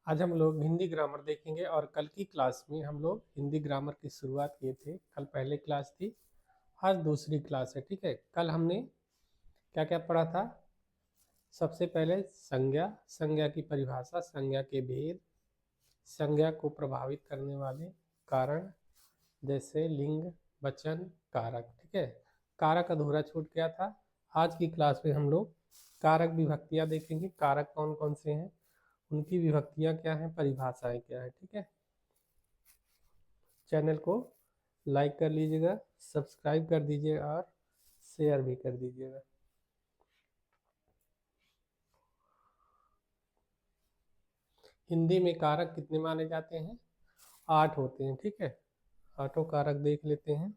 आज हम लोग हिंदी ग्रामर देखेंगे और कल की क्लास में हम लोग हिंदी ग्रामर की शुरुआत किए थे। कल पहले क्लास थी, आज दूसरी क्लास है। ठीक है, कल हमने क्या क्या पढ़ा था। सबसे पहले संज्ञा, संज्ञा की परिभाषा, संज्ञा के भेद, संज्ञा को प्रभावित करने वाले कारण जैसे लिंग, वचन, कारक। ठीक है, कारक अधूरा छूट गया था। आज की क्लास में हम लोग कारक विभक्तियां देखेंगे। कारक कौन कौन से हैं, उनकी विभक्तियां क्या हैं, परिभाषाएं क्या है। ठीक है, चैनल को लाइक कर लीजिएगा, सब्सक्राइब कर दीजिएगा और शेयर भी कर दीजिएगा। हिंदी में कारक कितने माने जाते हैं? 8 होते हैं। ठीक है, 8 कारक देख लेते हैं।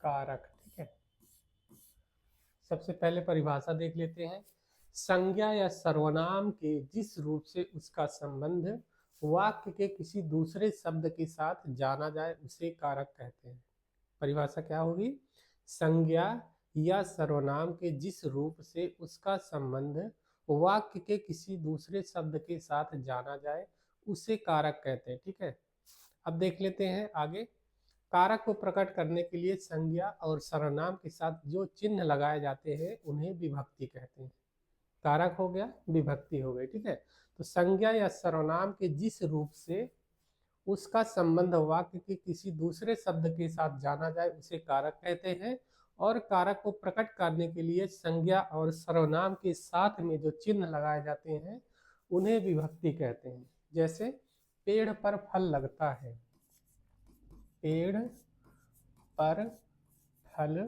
कारक, ठीक है, सबसे पहले परिभाषा देख लेते हैं। संज्ञा या सर्वनाम के जिस रूप से उसका संबंध वाक्य के किसी दूसरे शब्द के साथ जाना जाए उसे कारक कहते हैं। परिभाषा क्या होगी? संज्ञा या सर्वनाम के जिस रूप से उसका संबंध वाक्य के किसी दूसरे शब्द के साथ जाना जाए उसे कारक कहते हैं। ठीक है, अब देख लेते हैं आगे। कारक को प्रकट करने के लिए संज्ञा और सर्वनाम के साथ जो चिन्ह लगाए जाते हैं उन्हें विभक्ति कहते हैं। कारक हो गया, विभक्ति हो गई। ठीक है, तो संज्ञा या सर्वनाम के जिस रूप से उसका संबंध वाक्य के किसी दूसरे शब्द के साथ जाना जाए उसे कारक कहते हैं। और कारक को प्रकट करने के लिए संज्ञा और सर्वनाम के साथ में जो चिन्ह लगाए जाते हैं उन्हें विभक्ति कहते हैं। जैसे पेड़ पर फल लगता है, पेड़ पर फल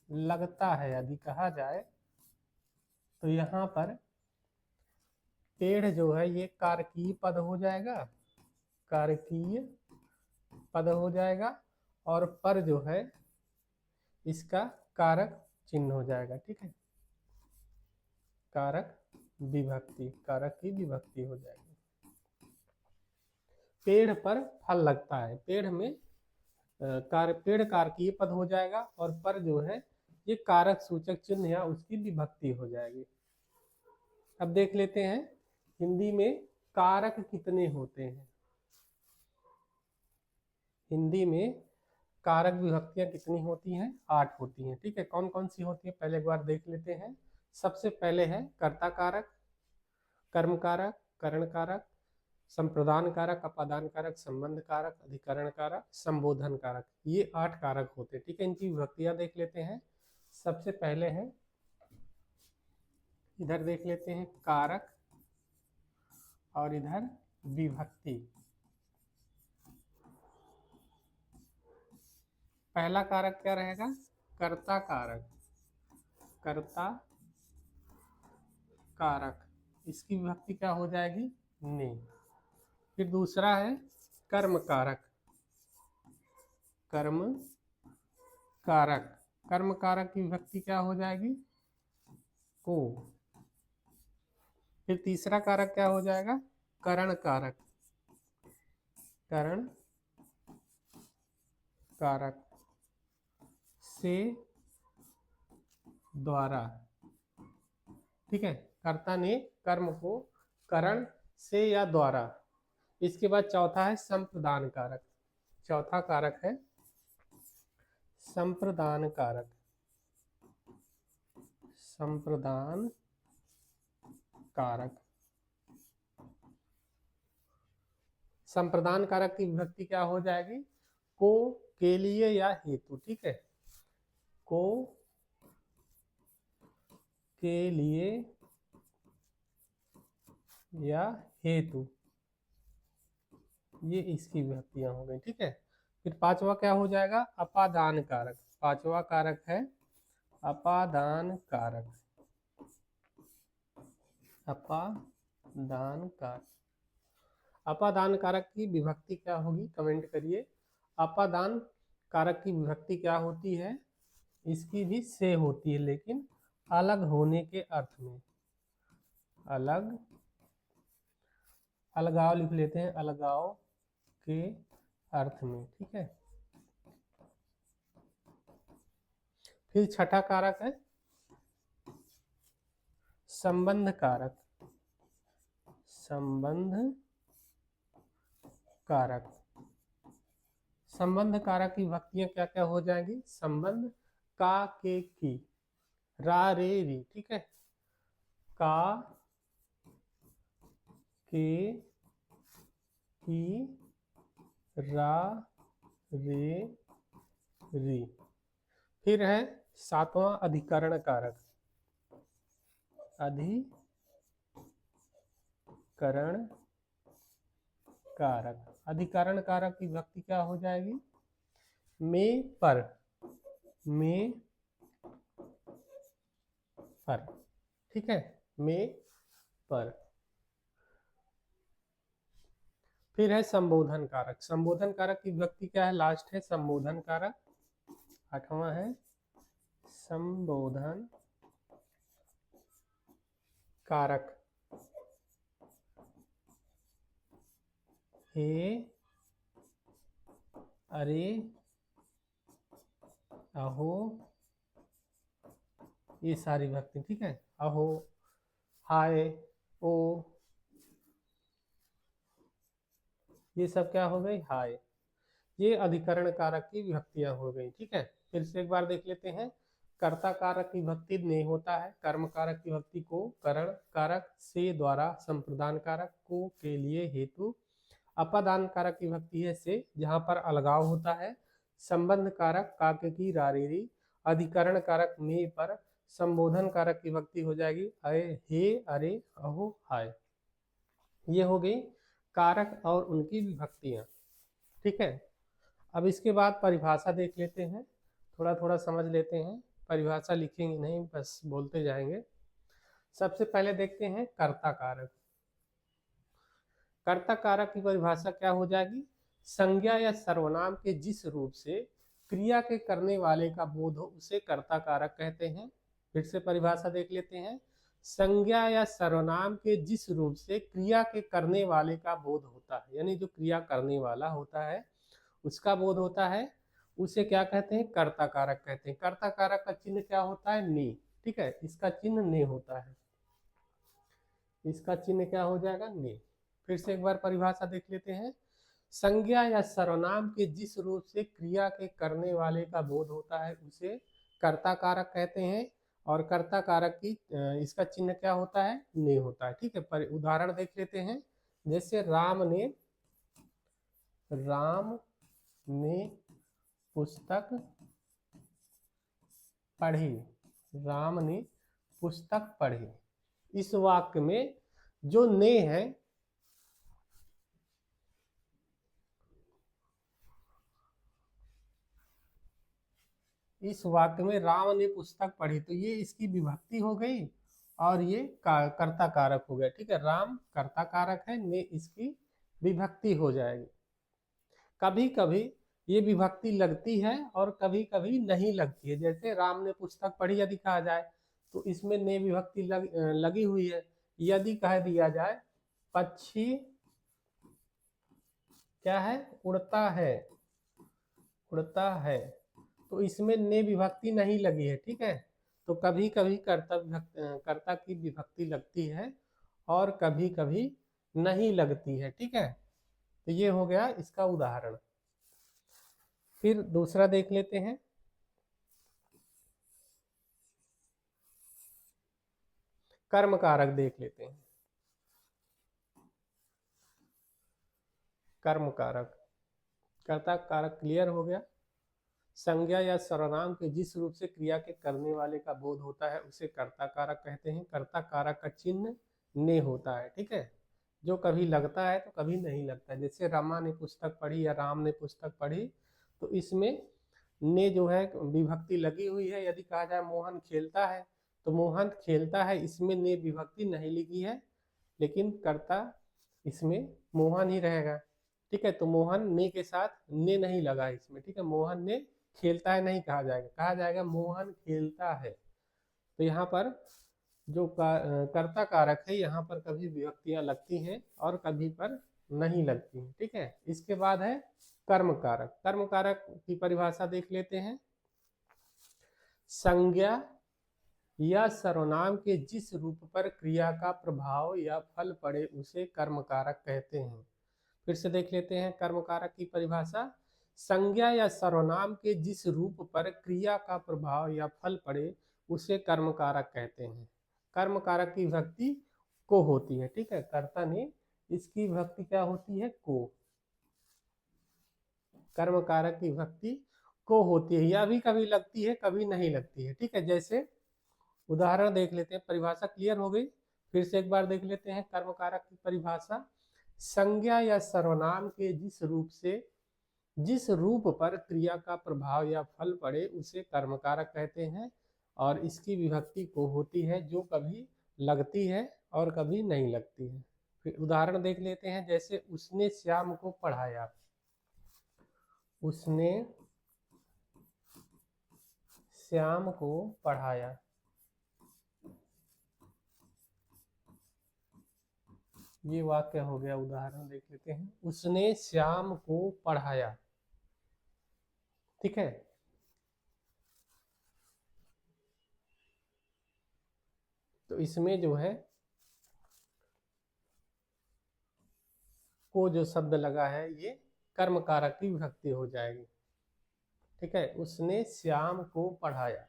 लगता है यदि कहा जाए तो यहाँ पर पेड़ जो है ये कारकीय पद हो जाएगा, कारकीय पद हो जाएगा, और पर जो है इसका कारक चिन्ह हो जाएगा। ठीक है, कारक विभक्ति, कारक की विभक्ति हो जाएगी। पेड़ पर फल लगता है, पेड़ में पेड़ कारकीय पद हो जाएगा और पर जो है ये कारक सूचक चिन्ह या उसकी विभक्ति हो जाएगी। अब देख लेते हैं हिंदी में कारक कितने होते हैं। हिंदी में कारक विभक्तियां कितनी होती हैं? 8 होती हैं। ठीक है, कौन कौन सी होती है पहले एक बार देख लेते हैं। सबसे पहले है कर्ता कारक, कर्म कारक, करण कारक, संप्रदान कारक, अपादान कारक, संबंध कारक, अधिकरण कारक, संबोधन कारक। ये 8 कारक होते हैं। ठीक है, इनकी विभक्तियां देख लेते हैं। सबसे पहले है, इधर देख लेते हैं कारक और इधर विभक्ति। पहला कारक क्या रहेगा? कर्ता कारक, कर्ता कारक, इसकी विभक्ति क्या हो जाएगी? ने। फिर दूसरा है कर्म कारक, कर्म कारक, कर्म कारक की विभक्ति क्या हो जाएगी? को। फिर तीसरा कारक क्या हो जाएगा? करण कारक, करण कारक, से, द्वारा। ठीक है, कर्ता ने कर्म को करण से या द्वारा। इसके बाद चौथा है संप्रदान कारक, चौथा कारक है संप्रदान कारक, संप्रदान कारक। संप्रदान कारक की विभक्ति क्या हो जाएगी? को, के लिए या हेतु। ठीक है, को, के लिए या हेतु, ये इसकी विभक्तियां हो गई। ठीक है, फिर पांचवा क्या हो जाएगा? अपादान कारक, पांचवा कारक है अपादान कारक, अपादान कारक। अपादान कारक की विभक्ति क्या होगी? कमेंट करिए। अपादान कारक की विभक्ति क्या होती है? इसकी भी से होती है, लेकिन अलग होने के अर्थ में, अलग, अलगाव लिख लेते हैं, अलगाव के अर्थ में, ठीक है। फिर छठा कारक है संबंध कारक, संबंध कारक। संबंध कारक की विभक्तियां क्या क्या हो जाएंगी? संबंध का, के, की, रा, रे, री, ठीक है। का, के, की, रा, रे, री। फिर है सातवां अधिकरण कारक, अधिकरण कारक। अधिकरण कारक की विभक्ति क्या हो जाएगी? में, पर, में, पर, ठीक है, में, पर। फिर है संबोधन कारक। संबोधन कारक की विभक्ति क्या है? लास्ट है संबोधन कारक, आठवां है संबोधन कारक। हे, अरे, अहो, ये सारी विभक्ति, ठीक है। अहो, हाय, ओ, ये सब क्या हो गई? हाय। ये अधिकरण कारक की विभक्तियां हो गई, ठीक है। फिर से एक बार देख लेते हैं। कर्ता कारक की विभक्ति ने होता है, कर्म कारक की विभक्ति को, करण कारक से, द्वारा, संप्रदान कारक को, के लिए, हेतु। अपादान कारक की विभक्ति है से, जहां पर अलगाव होता है। संबंध कारक का, के, की, रा, रे, री। अधिकरण कारक में, पर। संबोधन कारक की विभक्ति हो जाएगी अरे, हे, अरे, अहो, हाय। ये हो गई कारक और उनकी विभक्तियां, ठीक है। अब इसके बाद परिभाषा देख लेते हैं, थोड़ा थोड़ा समझ लेते हैं। परिभाषा लिखेंगे नहीं, बस बोलते जाएंगे। सबसे पहले देखते हैं कर्ता कारक। कर्ता कारक की परिभाषा क्या हो जाएगी? संज्ञा या सर्वनाम के जिस रूप से क्रिया के करने वाले का बोध हो उसे कर्ता कारक कहते हैं। फिर से परिभाषा देख लेते हैं। संज्ञा या सर्वनाम के जिस रूप से क्रिया के करने वाले का बोध होता है, यानी जो क्रिया करने वाला होता है उसका बोध होता है, उसे क्या कहते हैं? कर्ता कारक कहते हैं। कर्ता कारक का चिन्ह क्या होता है? ने, ठीक है, इसका चिन्ह ने होता है, इसका चिन्ह क्या हो जाएगा? ने। फिर से एक बार परिभाषा देख लेते हैं। संज्ञा या सर्वनाम के जिस रूप से क्रिया के करने वाले का बोध होता है उसे कर्ता कारक कहते हैं, और कर्ता कारक की इसका चिन्ह क्या होता है? ने होता है, ठीक है। पर उदाहरण देख लेते हैं। जैसे राम ने पुस्तक पढ़ी, राम ने पुस्तक पढ़ी। इस वाक्य में जो ने है, इस वाक्य में राम ने पुस्तक पढ़ी, तो ये इसकी विभक्ति हो गई और ये कर्ता कारक हो गया, ठीक है। राम कर्ता कारक है, ने इसकी विभक्ति हो जाएगी। कभी कभी ये विभक्ति लगती है और कभी कभी नहीं लगती है। जैसे राम ने पुस्तक पढ़ी यदि कहा जाए तो इसमें ने विभक्ति लगी हुई है। यदि कह दिया जाए पक्षी क्या है? उड़ता है, उड़ता है, तो इसमें ने विभक्ति नहीं लगी है, ठीक है। तो कभी कभी कर्ता की विभक्ति लगती है और कभी कभी नहीं लगती है, ठीक है। तो ये हो गया इसका उदाहरण। फिर दूसरा देख लेते हैं। कर्म कारक देख लेते हैं। कर्म कारक, कर्ता कारक क्लियर हो गया। संज्ञा या सर्वनाम के जिस रूप से क्रिया के करने वाले का बोध होता है उसे कर्ता कारक कहते हैं। कर्ता कारक का चिन्ह ने होता है, ठीक है, जो कभी लगता है तो कभी नहीं लगता है। जैसे रमा ने पुस्तक पढ़ी या राम ने पुस्तक पढ़ी, तो इसमें ने जो है विभक्ति लगी हुई है। यदि कहा जाए मोहन खेलता है, तो मोहन खेलता है, इसमें ने विभक्ति नहीं लिखी है, लेकिन कर्ता इसमें मोहन ही रहेगा, ठीक है। तो मोहन ने के साथ ने नहीं लगा इसमें, ठीक है। मोहन ने खेलता है नहीं कहा जाएगा, कहा जाएगा मोहन खेलता है, तो यहाँ पर जो कर्ता कारक है यहाँ पर कभी विभक्तियां लगती हैं और कभी पर नहीं लगती हैं। ठीक है, इसके बाद है कर्म कारक। कर्म कारक की परिभाषा देख लेते हैं। संज्ञा या सर्वनाम के जिस रूप पर क्रिया का प्रभाव या फल पड़े उसे कर्म कारक कहते हैं। फिर से देख लेते हैं कर्म कारक की परिभाषा। संज्ञा या सर्वनाम के जिस रूप पर क्रिया का प्रभाव या फल पड़े उसे कर्म कारक कहते हैं। कर्म कारक की विभक्ति को होती है। ठीक है, कर्ता ने इसकी विभक्ति क्या होती है, को। कर्म कारक की विभक्ति को होती है, या भी कभी लगती है कभी नहीं लगती है। ठीक है, जैसे उदाहरण देख लेते हैं। परिभाषा क्लियर हो गई, फिर से एक बार देख लेते हैं कर्म कारक की परिभाषा। संज्ञा या सर्वनाम के जिस रूप पर क्रिया का प्रभाव या फल पड़े उसे कर्म कारक कहते हैं, और इसकी विभक्ति को होती है, जो कभी लगती है और कभी नहीं लगती है। फिर उदाहरण देख लेते हैं, जैसे उसने श्याम को पढ़ाया। उसने श्याम को पढ़ाया। ये वाक्य हो गया। उदाहरण देख लेते हैं, उसने श्याम को पढ़ाया। ठीक है, तो इसमें जो है को जो शब्द लगा है ये कर्म कारक की विभक्ति हो जाएगी। ठीक है, उसने श्याम को पढ़ाया,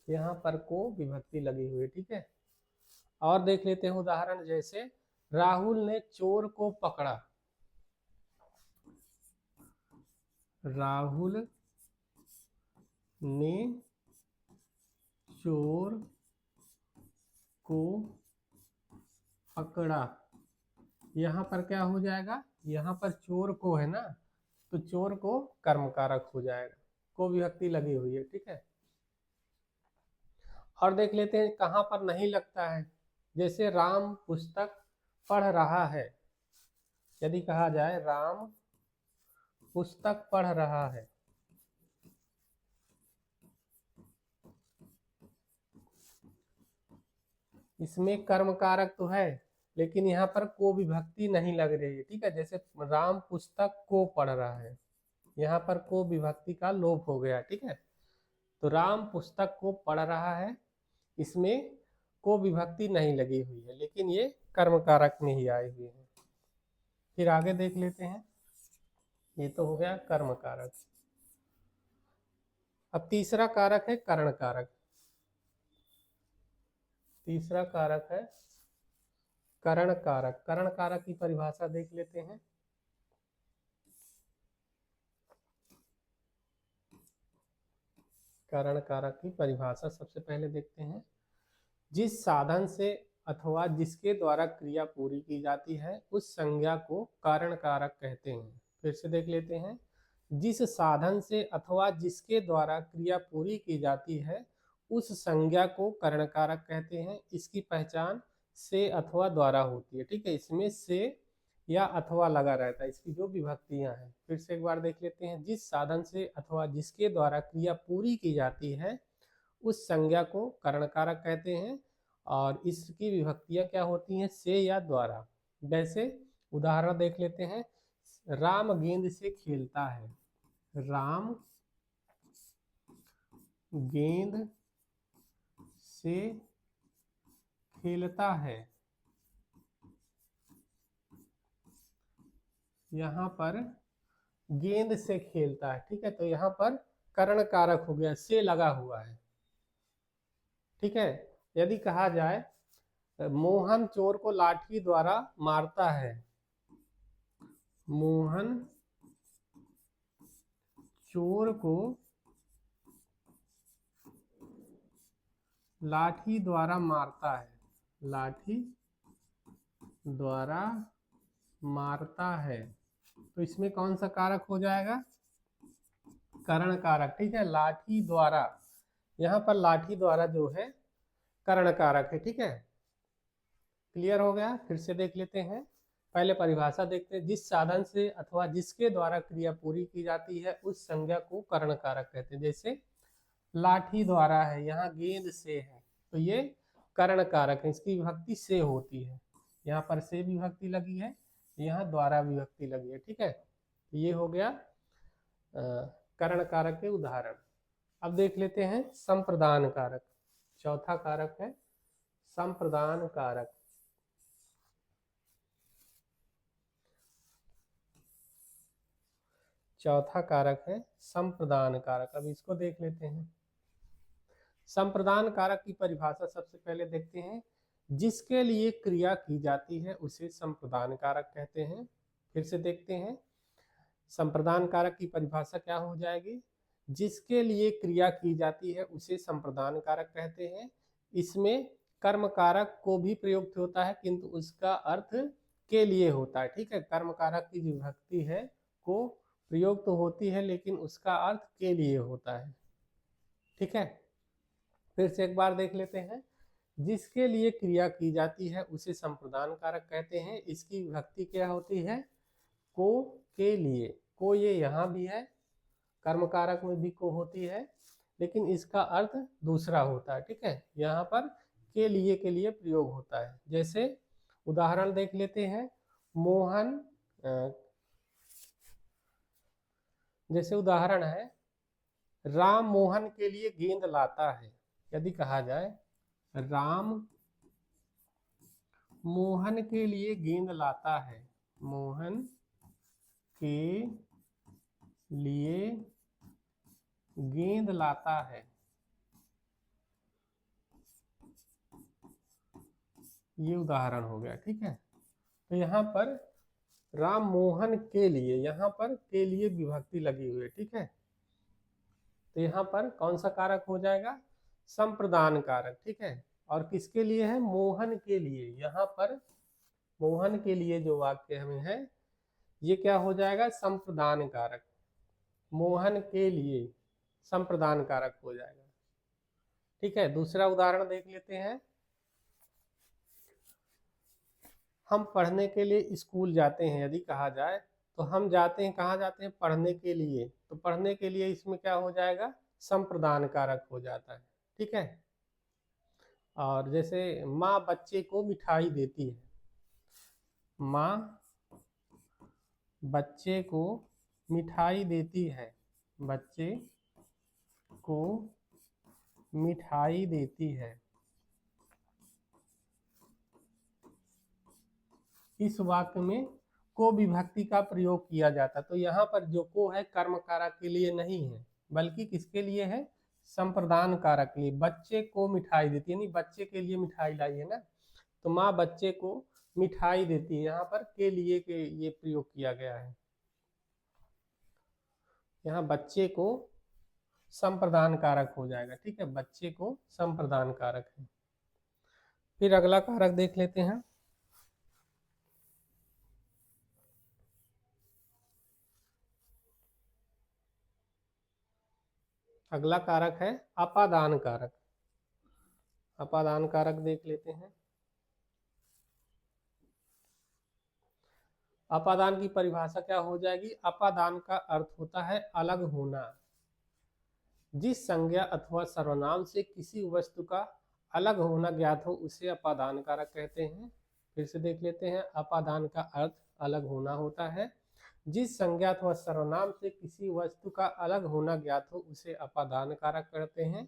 यहाँ पर को विभक्ति लगी हुई है। ठीक है, और देख लेते हैं उदाहरण, जैसे राहुल ने चोर को पकड़ा। राहुल ने चोर को पकड़ा। यहाँ पर क्या हो जाएगा, यहाँ पर चोर को है ना, तो चोर को कर्म कारक हो जाएगा, को विभक्ति लगी हुई है। ठीक है, और देख लेते हैं कहाँ पर नहीं लगता है। जैसे राम पुस्तक पढ़ रहा है। यदि कहा जाए राम पुस्तक पढ़ रहा है, इसमें कर्म कारक तो है लेकिन यहाँ पर को विभक्ति नहीं लग रही है। ठीक है, जैसे राम पुस्तक को पढ़ रहा है, यहाँ पर को विभक्ति का लोप हो गया। ठीक है, तो राम पुस्तक को पढ़ रहा है, इसमें को विभक्ति नहीं लगी हुई है, लेकिन ये कर्म कारक में ही आई हुई है। फिर आगे देख लेते हैं, ये तो हो गया कर्म कारक। अब तीसरा कारक है करण कारक। तीसरा कारक है करण कारक। करण कारक की परिभाषा देख लेते हैं। करण कारक की परिभाषा सबसे पहले देखते हैं। जिस साधन से अथवा जिसके द्वारा क्रिया पूरी की जाती है उस संज्ञा को कारण कारक कहते हैं। फिर से देख लेते हैं, जिस साधन से अथवा जिसके द्वारा क्रिया पूरी की जाती है उस संज्ञा को करण कारक कहते हैं। इसकी पहचान से अथवा द्वारा होती है। ठीक है, इसमें से या अथवा लगा रहता है, इसकी जो विभक्तियां हैं। फिर से एक बार देख लेते हैं, जिस साधन से अथवा जिसके द्वारा क्रिया पूरी की जाती है उस संज्ञा को करण कारक कहते हैं, और इसकी विभक्तियां क्या होती हैं, से या द्वारा। वैसे उदाहरण देख लेते हैं, राम गेंद से खेलता है। राम गेंद से खेलता है, यहाँ पर गेंद से खेलता है। ठीक है, तो यहाँ पर करण कारक हो गया, से लगा हुआ है। ठीक है, यदि कहा जाए मोहन चोर को लाठी द्वारा मारता है। मोहन चोर को लाठी द्वारा मारता है। लाठी द्वारा मारता है, तो इसमें कौन सा कारक हो जाएगा, करण कारक। ठीक है, लाठी द्वारा, यहाँ पर लाठी द्वारा जो है करण कारक है। ठीक है, क्लियर हो गया। फिर से देख लेते हैं, पहले परिभाषा देखते हैं। जिस साधन से अथवा जिसके द्वारा क्रिया पूरी की जाती है उस संज्ञा को करण कारक कहते हैं। जैसे लाठी द्वारा है, यहाँ गेंद से है, तो ये कर्ण कारक है, इसकी विभक्ति से होती है। यहाँ पर से विभक्ति लगी है, यहाँ द्वारा विभक्ति लगी है, ठीक है। ये हो गया कर्ण कारक के उदाहरण। अब देख लेते हैं संप्रदान कारक। चौथा कारक है संप्रदान कारक। चौथा कारक है संप्रदान कारक। अब इसको देख लेते हैं। संप्रदान कारक की परिभाषा सबसे पहले देखते हैं। जिसके लिए क्रिया की जाती है उसे संप्रदान कारक कहते हैं। फिर से देखते हैं संप्रदान कारक की परिभाषा क्या हो जाएगी। जिसके लिए क्रिया की जाती है उसे संप्रदान कारक कहते हैं। इसमें कर्म कारक को भी प्रयुक्त होता है, किंतु उसका अर्थ के लिए होता है, ठीक है। कर्म कारक की जो विभक्ति है को प्रयोग तो होती है, लेकिन उसका अर्थ के लिए होता है, ठीक है। फिर से एक बार देख लेते हैं। जिसके लिए क्रिया की जाती है उसे संप्रदान कारक कहते हैं। इसकी विभक्ति क्या होती है, को के लिए। को ये यहाँ भी है, कर्म कारक में भी को होती है, लेकिन इसका अर्थ दूसरा होता है, ठीक है। यहाँ पर के लिए प्रयोग होता है। जैसे उदाहरण देख लेते हैं। मोहन, जैसे उदाहरण है राम मोहन के लिए गेंद लाता है। यदि कहा जाए राम मोहन के लिए गेंद लाता है, मोहन के लिए गेंद लाता है, ये उदाहरण हो गया, ठीक है। तो यहाँ पर राम मोहन के लिए, यहाँ पर के लिए विभक्ति लगी हुई है, ठीक है। तो यहाँ पर कौन सा कारक हो जाएगा, संप्रदान कारक, ठीक है। और किसके लिए है, मोहन के लिए। यहाँ पर मोहन के लिए जो वाक्य हमें है ये क्या हो जाएगा, संप्रदान कारक। मोहन के लिए संप्रदान कारक हो जाएगा, ठीक है। दूसरा उदाहरण देख लेते हैं। हम पढ़ने के लिए स्कूल जाते हैं। यदि कहा जाए तो हम जाते हैं, कहाँ जाते हैं, पढ़ने के लिए। तो पढ़ने के लिए इसमें क्या हो जाएगा, संप्रदान कारक हो जाता है, ठीक है। और जैसे माँ बच्चे को मिठाई देती है, माँ बच्चे को मिठाई देती है, बच्चे को मिठाई देती है। इस वाक्य में को विभक्ति का प्रयोग किया जाता। तो यहाँ पर जो को है कर्म कारक के लिए नहीं है, बल्कि किसके लिए है, संप्रदान कारक के लिए। बच्चे को मिठाई देती है, यानी बच्चे के लिए मिठाई लाई है ना, तो माँ बच्चे को मिठाई देती है। यहाँ पर के लिए के ये प्रयोग किया गया है। यहाँ बच्चे को संप्रदान कारक हो जाएगा, ठीक है। बच्चे को संप्रदान कारक है। फिर अगला कारक देख लेते हैं। अगला कारक है अपादान कारक। अपादान कारक देख लेते हैं। अपादान की परिभाषा क्या हो जाएगी। अपादान का अर्थ होता है अलग होना। जिस संज्ञा अथवा सर्वनाम से किसी वस्तु का अलग होना ज्ञात हो उसे अपादान कारक कहते हैं। फिर से देख लेते हैं। अपादान का अर्थ अलग होना होता है। जिस संज्ञा अथवा सर्वनाम से किसी वस्तु का अलग होना ज्ञात हो उसे अपादान कारक कहते हैं।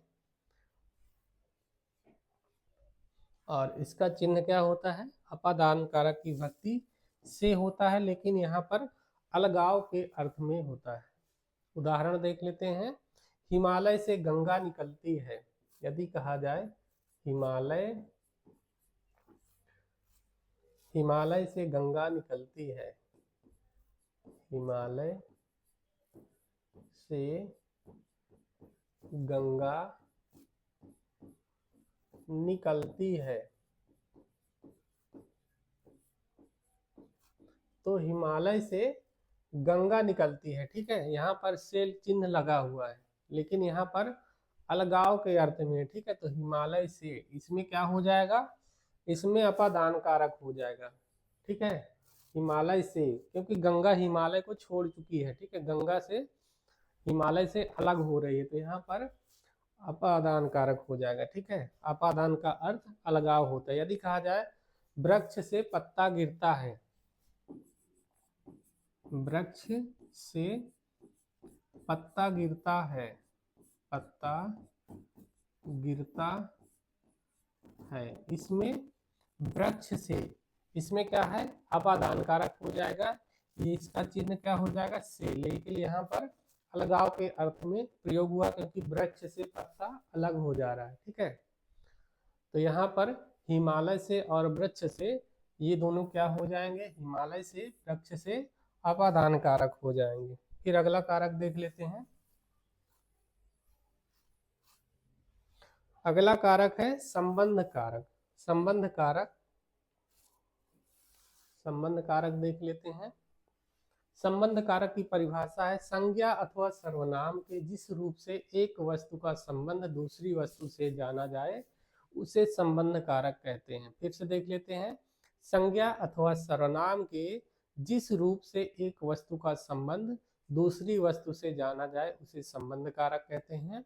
और इसका चिन्ह क्या होता है, अपादान कारक की विभक्ति से होता है, लेकिन यहाँ पर अलगाव के अर्थ में होता है। उदाहरण देख लेते हैं। हिमालय से गंगा निकलती है। यदि कहा जाए हिमालय से गंगा निकलती है, हिमालय से गंगा निकलती है, तो हिमालय से गंगा निकलती है, ठीक है। यहाँ पर से चिन्ह लगा हुआ है, लेकिन यहाँ पर अलगाव के अर्थ में, ठीक है। तो हिमालय से, इसमें क्या हो जाएगा, इसमें अपादान कारक हो जाएगा, ठीक है। हिमालय से, क्योंकि गंगा हिमालय को छोड़ चुकी है, ठीक है। गंगा से हिमालय से अलग हो रही है, तो यहाँ पर अपादान कारक हो जाएगा। ठीक है, अपादान का अर्थ अलगाव होता है। यदि कहा जाए वृक्ष से पत्ता गिरता है, वृक्ष से पत्ता गिरता है, पत्ता गिरता है, इसमें वृक्ष से, इसमें क्या है, अपादान कारक हो जाएगा। ये इसका चिन्ह क्या हो जाएगा, से, लेकिन यहाँ पर अलगाव के अर्थ में प्रयोग हुआ क्योंकि वृक्ष से पत्ता अलग हो जा रहा है। ठीक है, तो यहाँ पर हिमालय से और वृक्ष से, ये दोनों क्या हो जाएंगे, हिमालय से वृक्ष से अपादान कारक हो जाएंगे। फिर अगला कारक देख लेते हैं। अगला कारक है संबंध कारक। संबंध कारक, संबंध कारक देख लेते हैं। संबंध कारक की परिभाषा है संज्ञा अथवा सर्वनाम के जिस रूप से एक वस्तु का संबंध दूसरी वस्तु से जाना जाए उसे संबंध कारक कहते हैं। फिर से देख लेते हैं। संज्ञा अथवा सर्वनाम के जिस रूप से एक वस्तु का संबंध दूसरी वस्तु से जाना जाए उसे संबंध कारक कहते हैं।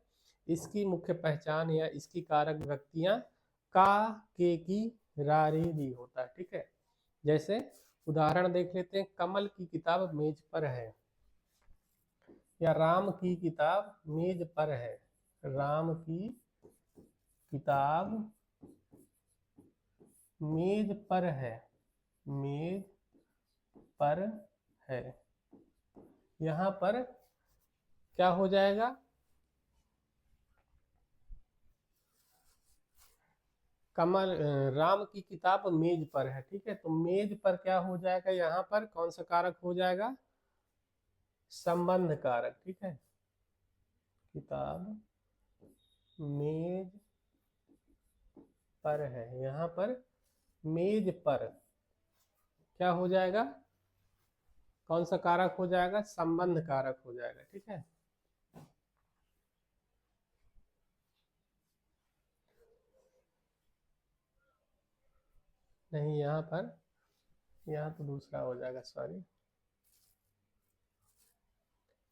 इसकी मुख्य पहचान या इसकी कारक विभक्तियां का, के, की, रा, रे, री होता है। ठीक है, जैसे उदाहरण देख लेते हैं। कमल की किताब मेज पर है, या राम की किताब मेज पर है। राम की किताब मेज पर है, मेज पर है। यहाँ पर क्या हो जाएगा, कमल, राम की किताब मेज पर है। ठीक है, तो मेज पर क्या हो जाएगा, यहाँ पर कौन सा कारक हो जाएगा, संबंध कारक। ठीक है, किताब मेज पर है, यहाँ पर मेज पर क्या हो जाएगा, कौन सा कारक हो जाएगा, संबंध कारक हो जाएगा। ठीक है, नहीं यहाँ पर, यहाँ तो दूसरा हो जाएगा, सॉरी।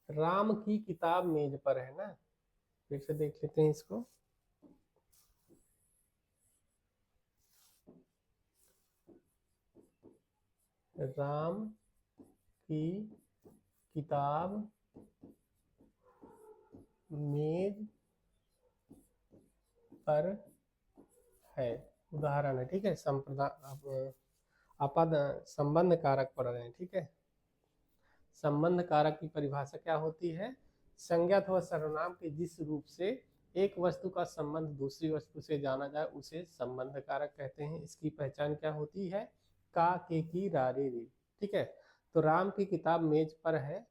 राम की किताब मेज पर है ना, फिर से देख लेते हैं इसको। राम की किताब मेज पर है, उदाहरण है। ठीक है, अपद संबंध कारक पढ़ रहे हैं। ठीक है, संबंध कारक की परिभाषा क्या होती है, संज्ञा अथवा सर्वनाम के जिस रूप से एक वस्तु का संबंध दूसरी वस्तु से जाना जाए उसे संबंध कारक कहते हैं। इसकी पहचान क्या होती है, का, के, की, रा, रे, री। ठीक है, तो राम की किताब मेज पर है,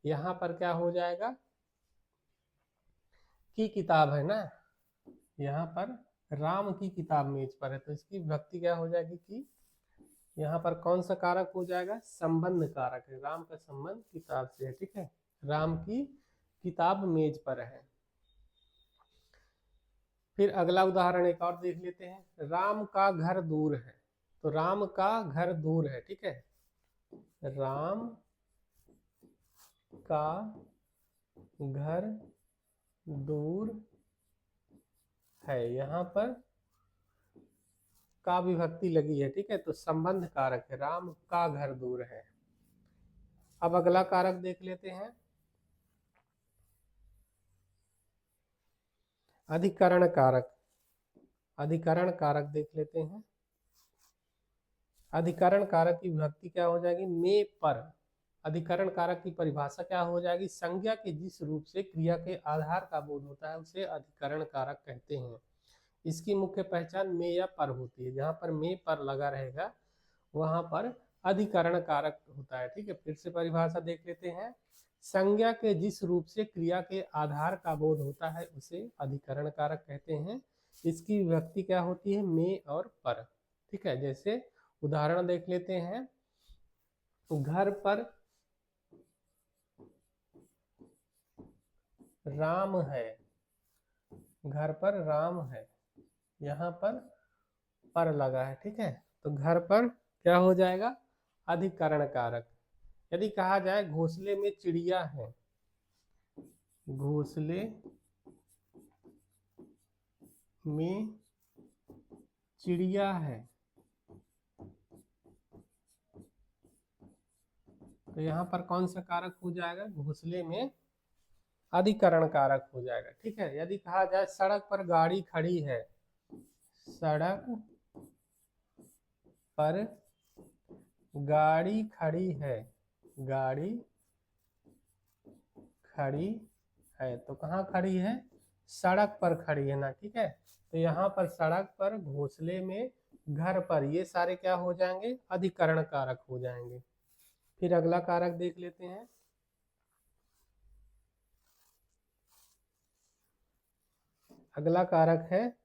यहाँ पर क्या हो जाएगा, की किताब है ना, यहाँ पर राम की किताब मेज पर है, तो इसकी विभक्ति क्या हो जाएगी, की। यहाँ पर कौन सा कारक हो जाएगा, संबंध कारक है, राम का संबंध किताब से है। ठीक है, राम की किताब मेज पर है। फिर अगला उदाहरण एक और देख लेते हैं। राम का घर दूर है, तो राम का घर दूर है। ठीक है, राम का घर दूर है, यहाँ पर का विभक्ति लगी है। ठीक है, तो संबंध कारक है, राम का घर दूर है। अब अगला कारक देख लेते हैं, अधिकरण कारक। अधिकरण कारक देख लेते हैं। अधिकरण कारक की विभक्ति क्या हो जाएगी, में पर। अधिकरण कारक की परिभाषा क्या हो जाएगी, संज्ञा के जिस रूप से क्रिया के आधार का बोध होता है उसे अधिकरण कारक कहते हैं। इसकी मुख्य पहचान में या पर होती है, जहां पर में पर लगा रहेगा वहां पर अधिकरण कारक होता है। ठीक है, फिर से परिभाषा देख लेते हैं। संज्ञा के जिस रूप से क्रिया के आधार का बोध होता है उसे अधिकरण कारक कहते हैं। इसकी विभक्ति क्या होती है, में और पर। ठीक है, जैसे उदाहरण देख लेते हैं। घर पर राम है, घर पर राम है, यहाँ पर लगा है। ठीक है, तो घर पर क्या हो जाएगा, अधिकरण कारक। यदि कहा जाए घोंसले में चिड़िया है, घोंसले में चिड़िया है, तो यहाँ पर कौन सा कारक हो जाएगा? घोंसले में अधिकरण कारक हो जाएगा। ठीक है। यदि कहा जाए सड़क पर गाड़ी खड़ी है, सड़क पर गाड़ी खड़ी है, गाड़ी खड़ी है, तो कहाँ खड़ी है? सड़क पर खड़ी है ना। ठीक है। तो यहाँ पर सड़क पर, घोंसले में, घर पर, ये सारे क्या हो जाएंगे? अधिकरण कारक हो जाएंगे। फिर अगला कारक देख लेते हैं। अगला कारक है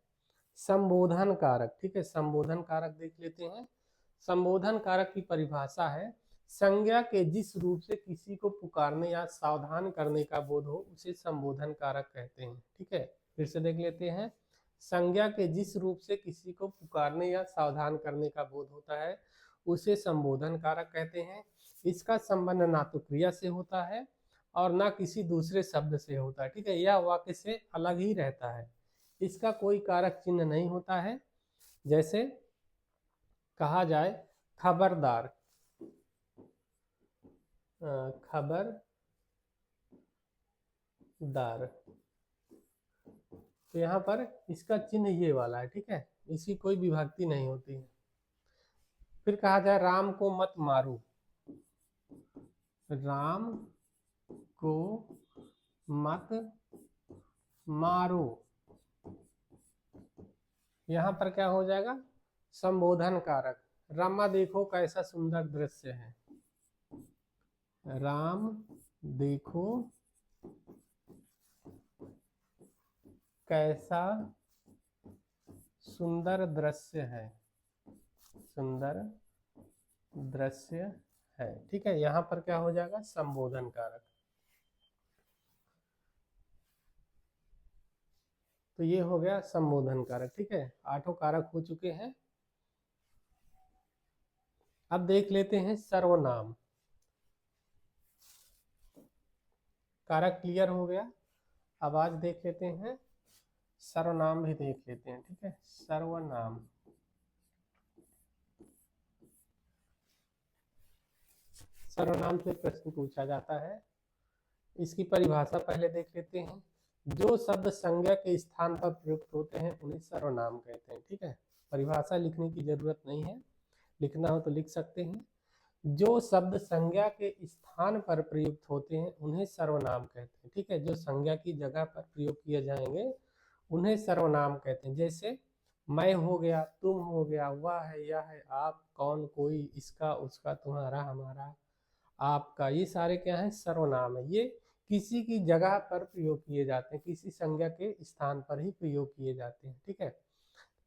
संबोधन कारक। ठीक है। संबोधन कारक देख लेते हैं। संबोधन कारक की परिभाषा है संज्ञा के जिस रूप से किसी को पुकारने या सावधान करने का बोध हो उसे संबोधन कारक कहते हैं। ठीक है। फिर से देख लेते हैं। संज्ञा के जिस रूप से किसी को पुकारने या सावधान करने का बोध होता है उसे संबोधन कारक कहते हैं। इसका संबंध ना तो क्रिया से होता है और ना किसी दूसरे शब्द से होता है। ठीक है। यह वाक्य से अलग ही रहता है। इसका कोई कारक चिन्ह नहीं होता है। जैसे कहा जाए खबरदार, खबरदार, तो यहाँ पर इसका चिन्ह ये वाला है। ठीक है। इसकी कोई विभक्ति नहीं होती है। फिर कहा जाए राम को मत मारो, राम को मत मारो, यहाँ पर क्या हो जाएगा? संबोधन कारक। रामा देखो कैसा सुंदर दृश्य है, राम देखो कैसा सुंदर दृश्य है, सुंदर दृश्य है। ठीक है। यहाँ पर क्या हो जाएगा? संबोधन कारक। तो ये हो गया संबोधन कारक। ठीक है। 8 कारक हो चुके हैं। अब देख लेते हैं सर्वनाम कारक। क्लियर हो गया। अब आज देख लेते हैं सर्वनाम भी देख लेते हैं। ठीक है। सर्वनाम, सर्वनाम से प्रश्न पूछा जाता है। इसकी परिभाषा पहले देख लेते हैं। जो शब्द संज्ञा के स्थान पर प्रयुक्त होते हैं उन्हें सर्वनाम कहते हैं। ठीक है। परिभाषा लिखने की जरूरत नहीं है, लिखना हो तो लिख सकते हैं। जो शब्द संज्ञा के स्थान पर प्रयुक्त होते हैं उन्हें सर्वनाम कहते हैं। ठीक है। जो संज्ञा की जगह पर प्रयोग किए जाएंगे उन्हें सर्वनाम कहते हैं। जैसे मैं हो गया, तुम हो गया, वह है, यह है, आप, कौन, कोई, इसका, उसका, तुम्हारा, हमारा, आपका, ये सारे क्या है? सर्वनाम है। ये किसी की जगह पर प्रयोग किए जाते हैं, किसी संज्ञा के स्थान पर ही प्रयोग किए जाते हैं। ठीक है।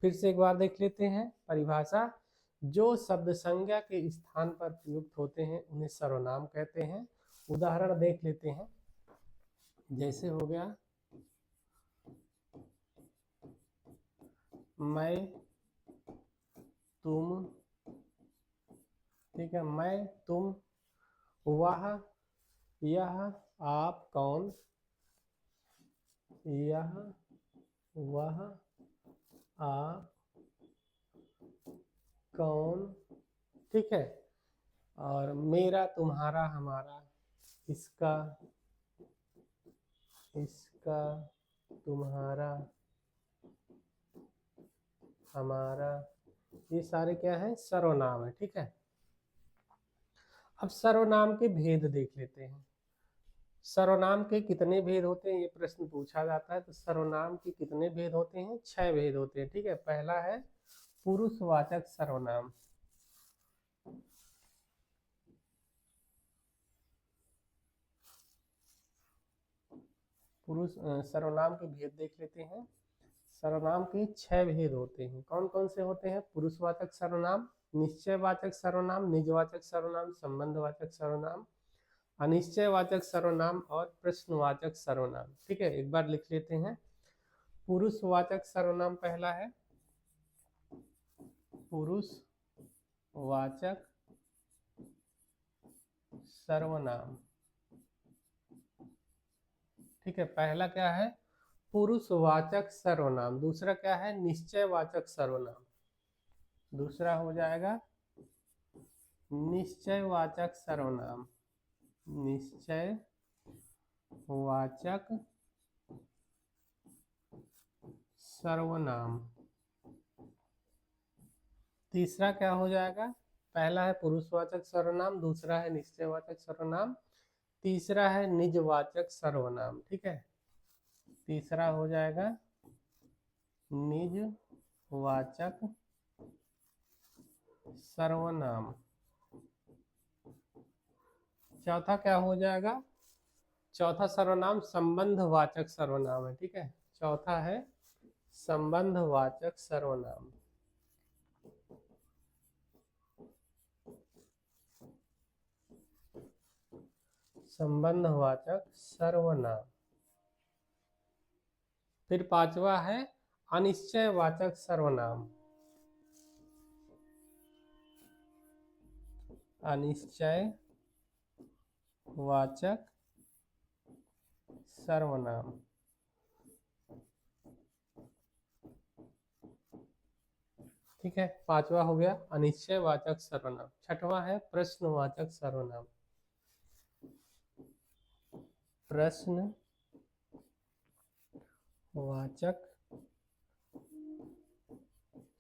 फिर से एक बार देख लेते हैं परिभाषा। जो शब्द संज्ञा के स्थान पर प्रयुक्त होते हैं उन्हें सर्वनाम कहते हैं। उदाहरण देख लेते हैं। जैसे हो गया मैं, तुम, ठीक है, मैं, तुम, वह, यह, आप, कौन, यह, वह, आप, कौन, ठीक है, और मेरा, तुम्हारा, हमारा, इसका, इसका, तुम्हारा, हमारा, ये सारे क्या है? सर्वनाम है। ठीक है। अब सर्वनाम के भेद देख लेते हैं। सर्वनाम के कितने भेद होते हैं ये प्रश्न पूछा जाता है। तो सर्वनाम के कितने भेद होते हैं? 6 भेद होते हैं। ठीक है। पहला है पुरुषवाचक सर्वनाम। पुरुष सर्वनाम के भेद देख लेते हैं। सर्वनाम के 6 भेद होते हैं। कौन कौन से होते हैं? पुरुषवाचक सर्वनाम, निश्चयवाचक सर्वनाम, निजवाचक सर्वनाम, संबंधवाचक सर्वनाम, अनिश्चयवाचक सर्वनाम और प्रश्नवाचक सर्वनाम। ठीक है। एक बार लिख लेते हैं। पुरुषवाचक सर्वनाम पहला है पुरुषवाचक सर्वनाम। ठीक है। पहला क्या है? पुरुषवाचक सर्वनाम। दूसरा क्या है? निश्चयवाचक सर्वनाम। दूसरा हो जाएगा निश्चयवाचक सर्वनाम। निश्चयवाचक सर्वनाम। तीसरा क्या हो जाएगा? पहला है पुरुषवाचक सर्वनाम, दूसरा है निश्चयवाचक सर्वनाम, तीसरा है निजवाचक सर्वनाम। ठीक है, तीसरा हो जाएगा निजवाचक सर्वनाम। चौथा क्या हो जाएगा? चौथा सर्वनाम संबंधवाचक सर्वनाम है। ठीक है, चौथा है संबंधवाचक सर्वनाम। संबंधवाचक सर्वनाम। फिर पांचवा है अनिश्चयवाचक सर्वनाम। अनिश्चयवाचक सर्वनाम। ठीक है, पांचवा हो गया अनिश्चयवाचक सर्वनाम। छठवां है प्रश्नवाचक सर्वनाम। प्रश्नवाचक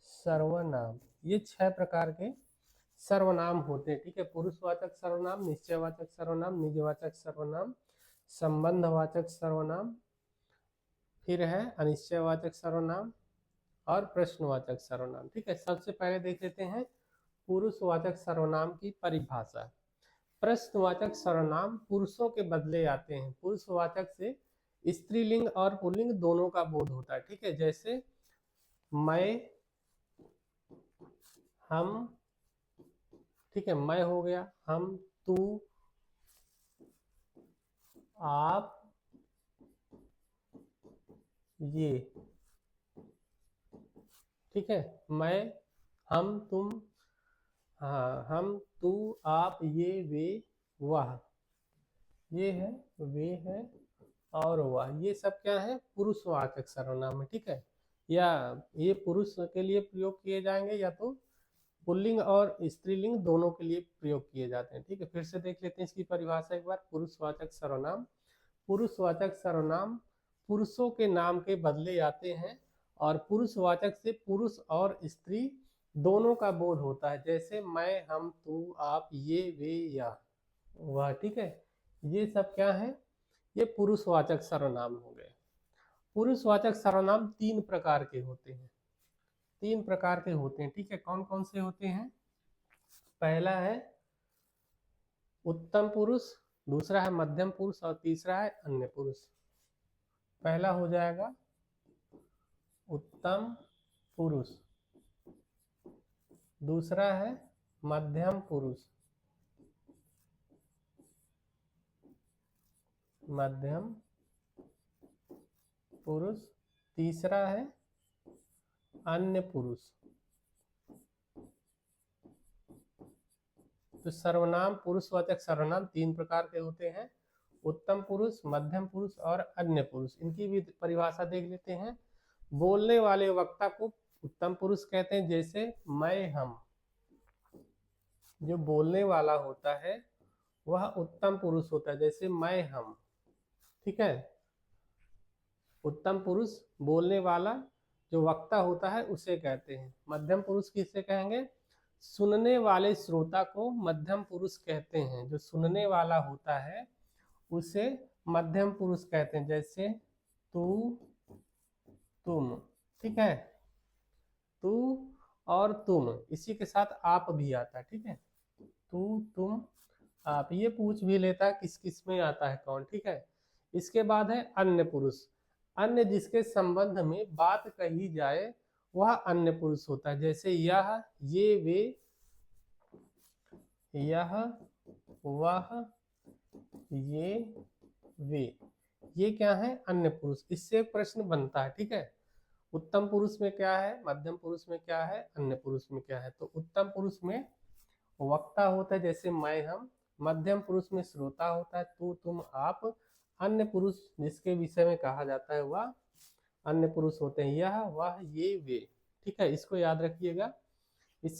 सर्वनाम। ये 6 प्रकार के सर्वनाम होते हैं। ठीक है, पुरुषवाचक सर्वनाम, निश्चयवाचक सर्वनाम, निजवाचक सर्वनाम, संबंधवाचक सर्वनाम, फिर है अनिश्चयवाचक सर्वनाम और प्रश्नवाचक सर्वनाम। ठीक है, सबसे पहले देख लेते हैं पुरुषवाचक सर्वनाम की परिभाषा। प्रश्नवाचक सर्वनाम पुरुषों के बदले आते हैं। पुरुषवाचक से स्त्रीलिंग और पुल्लिंग दोनों का बोध होता है। ठीक है, जैसे मैं, हम। ठीक है, मैं हो गया, हम, तू, आप, ये। ठीक है, मैं, हम, तुम, हाँ, हम, तू, आप, ये, वे, वह। ये है, वे है और वह। ये सब क्या है? पुरुषवाचक सर्वनाम है। ठीक है, या ये पुरुष के लिए प्रयोग किए जाएंगे या तो पुल्लिंग और स्त्रीलिंग दोनों के लिए प्रयोग किए जाते हैं। ठीक है, फिर से देख लेते हैं इसकी परिभाषा एक बार। पुरुषवाचक सर्वनाम। पुरुषवाचक सर्वनाम पुरुषों के नाम के बदले आते हैं और पुरुषवाचक से पुरुष और स्त्री दोनों का बोध होता है। जैसे मैं, हम, तू, आप, ये, वे, या, वह। ठीक है, ये सब क्या है? ये पुरुषवाचक सर्वनाम हो गए। पुरुषवाचक सर्वनाम 3 प्रकार के होते हैं। 3 प्रकार के होते हैं। ठीक है, कौन कौन से होते हैं? पहला है उत्तम पुरुष, दूसरा है मध्यम पुरुष और तीसरा है अन्य पुरुष। पहला हो जाएगा उत्तम पुरुष, दूसरा है मध्यम पुरुष, मध्यम पुरुष, तीसरा है अन्य पुरुष। तो सर्वनाम, पुरुषवाचक सर्वनाम 3 प्रकार के होते हैं, उत्तम पुरुष, मध्यम पुरुष और अन्य पुरुष। इनकी भी परिभाषा देख लेते हैं। बोलने वाले वक्ता को उत्तम पुरुष कहते हैं, जैसे मैं, हम। जो बोलने वाला होता है वह उत्तम पुरुष होता है, जैसे मैं, हम। ठीक है, उत्तम पुरुष बोलने वाला जो वक्ता होता है उसे कहते हैं। मध्यम पुरुष किसे कहेंगे? सुनने वाले श्रोता को मध्यम पुरुष कहते हैं। जो सुनने वाला होता है उसे मध्यम पुरुष कहते हैं, जैसे तू, तुम। ठीक है, तू और तुम, इसी के साथ आप भी आता है। ठीक है, तू, तुम, आप। ये पूछ भी लेता है किस किस में आता है कौन। ठीक है, इसके बाद है अन्य पुरुष। अन्य जिसके संबंध में बात कही जाए वह अन्य पुरुष होता है, जैसे यह, ये, वे, यह, वह, ये, वे। ये क्या है? अन्य पुरुष। इससे एक प्रश्न बनता है। ठीक है, उत्तम पुरुष में क्या है, मध्यम पुरुष में क्या है, अन्य पुरुष में क्या है? तो उत्तम पुरुष में वक्ता होता है, जैसे मैं, हम। मध्यम पुरुष में श्रोता होता है, तू, तुम, आप। अन्य पुरुष जिसके विषय में कहा जाता है वह अन्य पुरुष होते हैं, यह वह ये वे। ठीक है, इसको याद रखिएगा।